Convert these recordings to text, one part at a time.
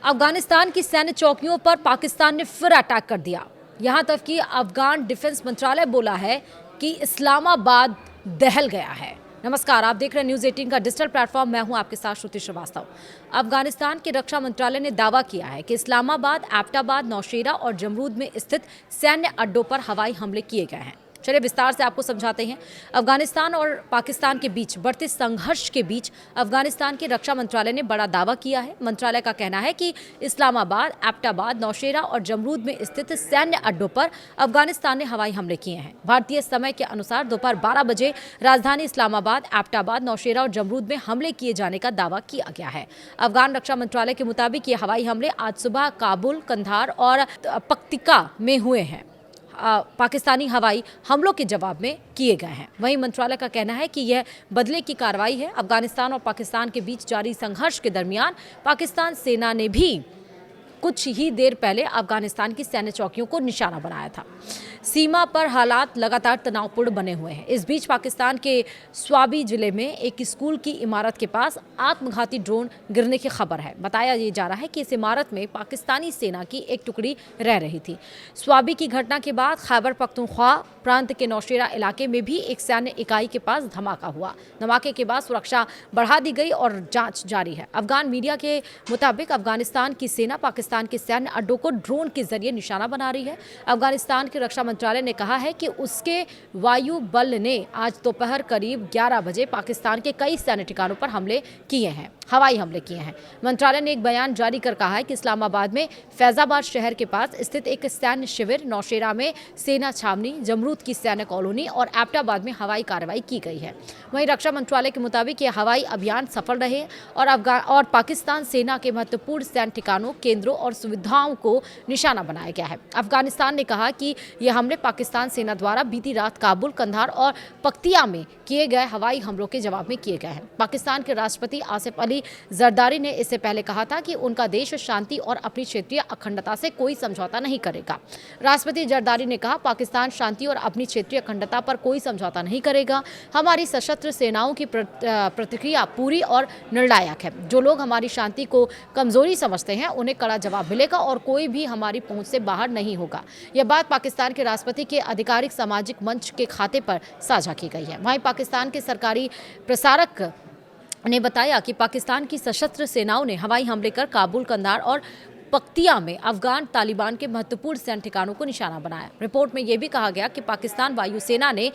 अफगानिस्तान की सैन्य चौकियों पर पाकिस्तान ने फिर अटैक कर दिया। यहां तक कि अफगान डिफेंस मंत्रालय बोला है कि इस्लामाबाद दहल गया है। नमस्कार, आप देख रहे हैं न्यूज़ 18 का डिजिटल प्लेटफॉर्म। मैं हूं आपके साथ श्रुति श्रीवास्तव। अफगानिस्तान के रक्षा मंत्रालय ने दावा किया है कि इस्लामाबाद, एबटाबाद, नौशेरा और जमरूद में स्थित सैन्य अड्डों पर हवाई हमले किए गए हैं। चलिए विस्तार से आपको समझाते हैं। अफगानिस्तान और पाकिस्तान के बीच बढ़ते संघर्ष के बीच अफगानिस्तान के रक्षा मंत्रालय ने बड़ा दावा किया है। मंत्रालय का कहना है कि इस्लामाबाद, एबटाबाद, नौशेरा और जमरूद में स्थित सैन्य अड्डों पर अफगानिस्तान ने हवाई हमले किए हैं। भारतीय समय के अनुसार दोपहर 12 बजे राजधानी इस्लामाबाद, एबटाबाद, नौशेरा और जमरूद में हमले किए जाने का दावा किया गया है। अफगान रक्षा मंत्रालय के मुताबिक ये हवाई हमले आज सुबह काबुल, कंधार और पक्तिका में हुए हैं। पाकिस्तानी हवाई हमलों के जवाब में किए गए हैं। वहीं मंत्रालय का कहना है कि यह बदले की कार्रवाई है। अफगानिस्तान और पाकिस्तान के बीच जारी संघर्ष के दरमियान पाकिस्तान सेना ने भी कुछ ही देर पहले अफगानिस्तान की सैन्य चौकियों को निशाना बनाया था। सीमा पर हालात लगातार तनावपूर्ण बने हुए हैं। इस बीच पाकिस्तान के स्वाबी जिले में एक स्कूल की इमारत के पास आत्मघाती ड्रोन गिरने की खबर है। बताया ये जा रहा है कि इस इमारत में पाकिस्तानी सेना की एक टुकड़ी रह रही थी। स्वाबी की घटना के बाद खैबर पख्तूनख्वा प्रांत के नौशेरा इलाके में भी एक सैन्य इकाई के पास धमाका हुआ। धमाके के बाद सुरक्षा बढ़ा दी गई और जांच जारी है। अफगान मीडिया के मुताबिक अफगानिस्तान की सेना पाकिस्तान के सैन्य अड्डों को ड्रोन के जरिए निशाना बना रही है। अफगानिस्तान के रक्षा मंत्रालय ने कहा है कि उसके वायु बल ने आज दोपहर करीब 11 बजे पाकिस्तान के कई सैन्य ठिकानों पर हमले किए हैं, हवाई हमले किए हैं। मंत्रालय ने एक बयान जारी कर कहा है कि इस्लामाबाद में फैजाबाद शहर के पास स्थित एक सैन्य शिविर, नौशेरा में सेना छावनी, जमरूद की सैन्य कॉलोनी और एबटाबाद में हवाई कार्रवाई की गई है। वहीं रक्षा मंत्रालय के मुताबिक यह हवाई अभियान सफल रहे और पाकिस्तान सेना के महत्वपूर्ण सैन्य ठिकानों, केंद्रों और सुविधाओं को निशाना बनाया गया है। अफगानिस्तान ने कहा कि यह हमले पाकिस्तान सेना द्वारा बीती रात काबुल, कंधार और पक्तिया में किए गए हवाई हमलों के जवाब में किए गए हैं। पाकिस्तान के राष्ट्रपति आसिफ अली जरदारी ने इससे पहले कहा था कि उनका देश शांति और अपनी क्षेत्रीय अखंडता से कोई समझौता नहीं करेगा। राष्ट्रपति जरदारी ने कहा, पाकिस्तान शांति और अपनी क्षेत्रीय अखंडता पर कोई समझौता नहीं करेगा। हमारी सशस्त्र सेनाओं की प्रतिक्रिया पूरी और निर्णायक है। जो लोग हमारी शांति को कमजोरी समझते हैं उन्हें कड़ा जवाब मिलेगा और कोई भी हमारी पहुंच से बाहर नहीं होगा। यह बात पाकिस्तान के राष्ट्रपति के आधिकारिक सामाजिक मंच के खाते पर साझा की गई है। वहीं पाकिस्तान के सरकारी प्रसारक ने बताया कि पाकिस्तान की सशस्त्र सेनाओं ने हवाई हमले कर काबुल, कंधार और पक्तिया में अफगान तालिबान के महत्वपूर्ण सैन्य ठिकानों को निशाना बनाया। रिपोर्ट में यह भी कहा गया कि पाकिस्तान वायुसेना ने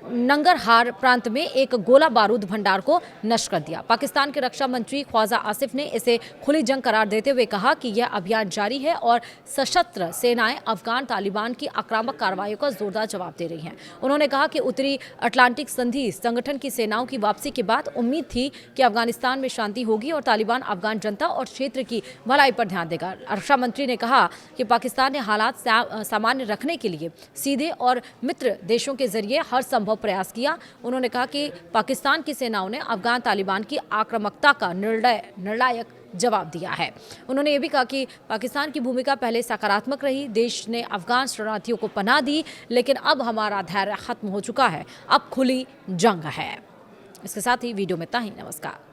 नंगरहार प्रांत में एक गोला बारूद भंडार को नष्ट कर दिया। पाकिस्तान के रक्षा मंत्री ख्वाजा आसिफ ने इसे खुली जंग करार देते हुए कहा कि यह अभियान जारी है और सशस्त्र सेनाएं अफगान तालिबान की आक्रामक कार्रवाइयों का जोरदार जवाब दे रही हैं। उन्होंने कहा कि उत्तरी अटलांटिक संधि संगठन की सेनाओं की वापसी के बाद उम्मीद थी कि अफगानिस्तान में शांति होगी और तालिबान अफगान जनता और क्षेत्र की भलाई पर ध्यान देगा। रक्षा मंत्री ने कहा कि पाकिस्तान ने हालात सामान्य रखने के लिए सीधे और मित्र देशों के जरिए हर संभव प्रयास किया। उन्होंने कहा कि पाकिस्तान की सेनाओं ने अफगान तालिबान की आक्रामकता का निर्णायक जवाब दिया है। उन्होंने ये भी कहा कि पाकिस्तान की भूमिका पहले सकारात्मक रही। देश ने अफगान शरणार्थियों को पनाह दी, लेकिन अब हमारा धैर्य खत्म हो चुका है। अब खुली जंग है। इसके साथ ही वीडियो में इतना ही। नमस्कार।